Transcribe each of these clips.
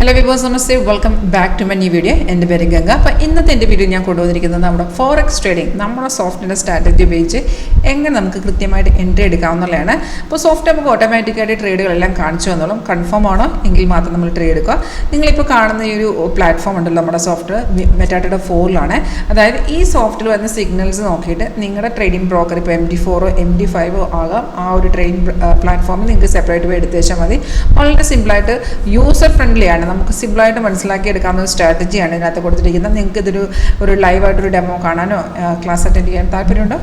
Hello viewers, namaste, welcome back to my new video. എൻ്റെ പേര് ഗംഗ. അപ്പോൾ ഇന്നത്തെ എൻ്റെ വീഡിയോ ഞാൻ കൊണ്ടുവന്നിരിക്കുന്നത് നമ്മുടെ ഫോറക്സ് ട്രേഡിംഗ്, നമ്മുടെ സോഫ്റ്റിൻ്റെ സ്ട്രാറ്റജി ഉപയോഗിച്ച് എങ്ങനെ നമുക്ക് കൃത്യമായിട്ട് എൻട്രി എടുക്കാവുന്നതാണ്. അപ്പോൾ സോഫ്റ്റ് നമുക്ക് ഓട്ടോമാറ്റിക്കായിട്ട് ട്രേഡുകളെല്ലാം കാണിച്ചു തന്നോളും. കൺഫേം ആണോ എങ്കിൽ മാത്രം നമ്മൾ ട്രേഡ് എടുക്കുക. നിങ്ങളിപ്പോൾ കാണുന്ന ഈ ഒരു പ്ലാറ്റ്ഫോം ഉണ്ടല്ലോ, നമ്മുടെ സോഫ്റ്റ് മെറ്റാറ്റയുടെ 4ലാണ്. അതായത് ഈ സോഫ്റ്റിൽ വരുന്ന സിഗ്നൽസ് നോക്കിയിട്ട് നിങ്ങളുടെ ട്രേഡിംഗ് ബ്രോക്കർ ഇപ്പോൾ MT4 MT5 ആകാം, ആ ഒരു ട്രേഡിംഗ് പ്ലാറ്റ്ഫോമിൽ നിങ്ങൾക്ക് സെപ്പറേറ്റ് പോയി എടുത്ത് വെച്ചാൽ മതി. വളരെ സിമ്പിളായിട്ട് യൂസർ ഫ്രണ്ട്ലിയാണ്, നമുക്ക് സിമ്പിളായിട്ട് മനസ്സിലാക്കി എടുക്കാവുന്ന ഒരു സ്ട്രാറ്റജിയാണ് ഇതിനകത്ത് കൊടുത്തിരിക്കുന്നത്. നിങ്ങൾക്ക് ഒരു ലൈവായിട്ടൊരു ഡെമോ കാണാനോ ക്ലാസ് അറ്റൻഡ് ചെയ്യാൻ താല്പര്യമുണ്ടോ?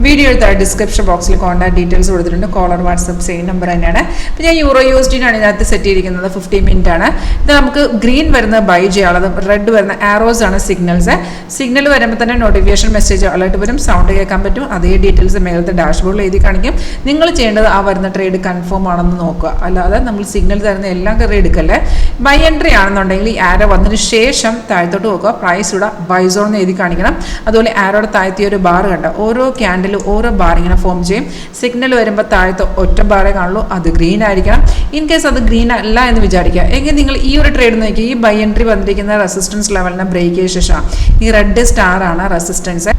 വീഡിയോ എടുത്താൽ ഡിസ്ക്രിപ്ഷൻ ബോക്സിൽ കോൺടാക്ട് ഡീറ്റെയിൽസ് കൊടുത്തിട്ടുണ്ട്. കോളർ വാട്സപ്പ് സെയിം നമ്പർ തന്നെയാണ്. അപ്പോൾ ഞാൻ EURUSD ഇതിനകത്ത് സെറ്റ് ചെയ്തിരിക്കുന്നത് 50 മിനിറ്റ് ആണ്. ഇത് നമുക്ക് ഗ്രീൻ വരുന്ന ബൈ ചെയ്യാനുള്ളത്, റെഡ് വരുന്ന ആരോസ് ആണ് സിഗ്നൽസ്. സിഗ്നൽ വരുമ്പോൾ തന്നെ നോട്ടിഫിക്കേഷൻ മെസ്സേജ് അലേർട്ട് വരും, സൗണ്ട് കേൾക്കാൻ പറ്റും. അതേ ഡീറ്റെയിൽസ് മേലത്തെ ഡാഷ്ബോർഡിൽ എഴുതി കാണിക്കും. നിങ്ങൾ ചെയ്യേണ്ടത് ആ വരുന്ന ട്രേഡ് കൺഫേം ആണെന്ന് നോക്കുക, അല്ലാതെ നമ്മൾ സിഗ്നൽ തരുന്ന എല്ലാം കയറി എടുക്കല്ലേ. ബൈ എൻട്രി ആണെന്നുണ്ടെങ്കിൽ ഈ ആരോ വന്നതിന് ശേഷം താഴത്തോട്ട് നോക്കുക, പ്രൈസ് ഇവിടെ ബൈ സോൺ എന്ന് എഴുതി കാണിക്കണം. അതുപോലെ ആരോയുടെ താഴത്തെ ഒരു ബാർ കണ്ട, ഓരോ ക്യാൻഡിലും ഓരോ ബാർ ഇങ്ങനെ ഫോം ചെയ്യും. സിഗ്നൽ വരുമ്പോൾ താഴത്തെ ഒറ്റ ബാറേ കാണുള്ളൂ, അത് ഗ്രീൻ ആയിരിക്കണം. ഇൻ കേസ് അത് ഗ്രീൻ അല്ല എന്ന് വിചാരിക്കുക എങ്കിൽ നിങ്ങൾ ഈ ഒരു ട്രേഡ് നോക്കി, ഈ ബൈ എൻട്രി വന്നിരിക്കുന്ന റെസിസ്റ്റൻസ് ലെവലിനെ ബ്രേക്ക് ചെയ്ത ശേഷം ഈ റെഡ് സ്റ്റാർ ആണ് റെസിസ്റ്റൻസ്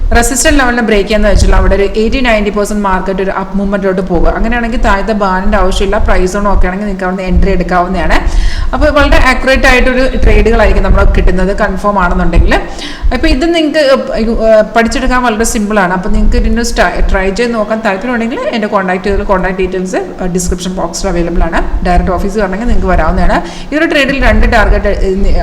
ലെവലിനെ ബ്രേക്ക് ചെയ്യാന്ന് വെച്ചാൽ അവിടെ ഒരു 80-90% മാർക്കറ്റ് ഒരു അപ്പ് മൂവ്മെന്റിലോട്ട് പോകുക. അങ്ങനെയാണെങ്കിൽ താഴത്തെ ബാറിന്റെ ആവശ്യമില്ല, പ്രൈസ് സോൺ ഒക്കെ ആണെങ്കിൽ നിങ്ങൾക്ക് അവിടെ എൻട്രി എടുക്കാവുന്നതാണ്. അപ്പോൾ വളരെ ആക്യുറേറ്റ് ആയിട്ടൊരു ട്രേഡുകളായിരിക്കും നമ്മൾ കിട്ടുന്നത്, കൺഫേം ആണെന്നുണ്ടെങ്കിൽ. അപ്പോൾ ഇത് നിങ്ങൾക്ക് പഠിച്ചെടുക്കാൻ വളരെ സിമ്പിളാണ്. അപ്പോൾ നിങ്ങൾക്ക് ഇതിന് ട്രൈ ചെയ്ത് നോക്കാൻ താല്പര്യമുണ്ടെങ്കിൽ എൻ്റെ കോൺടാക്ട് ഡീറ്റെയിൽസ് ഡിസ്ക്രിപ്ഷൻ ബോക്സിൽ അവൈലബിൾ ആണ്. ഡയറക്റ്റ് ഓഫീസിൽ വരണമെങ്കിൽ നിങ്ങൾക്ക് വരാവുന്നതാണ്. ഈ ഒരു ട്രേഡിൽ 2 ടാർഗറ്റ്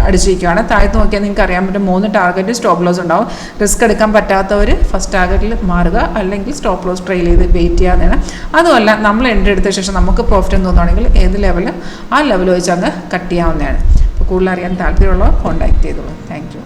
അടിച്ചിരിക്കുകയാണ്. താഴത്ത് നോക്കിയാൽ നിങ്ങൾക്ക് അറിയാൻ പറ്റും 3 ടാർഗറ്റ് സ്റ്റോപ്പ് ലോസ് ഉണ്ടാവും. റിസ്ക് എടുക്കാൻ പറ്റാത്തവർ ഫസ്റ്റ് ടാർഗറ്റിൽ മാറുക, അല്ലെങ്കിൽ സ്റ്റോപ്പ് ലോസ് ട്രെയിൽ ചെയ്ത് വെയിറ്റ് ചെയ്യാവുന്നതാണ്. അതുമല്ല, നമ്മൾ എൻട്രി എടുത്ത ശേഷം നമുക്ക് പ്രോഫിറ്റ് എന്ന് തോന്നുകയാണെങ്കിൽ ഏത് ലെവലും ആ ലെവൽ വെച്ച് അങ്ങ് കട്ട് ചെയ്യാവുന്നതാണ്. അപ്പോൾ കൂടുതൽ അറിയാൻ താല്പര്യമുള്ളവർ കോൺടാക്ട് ചെയ്തോളൂ. Thank you.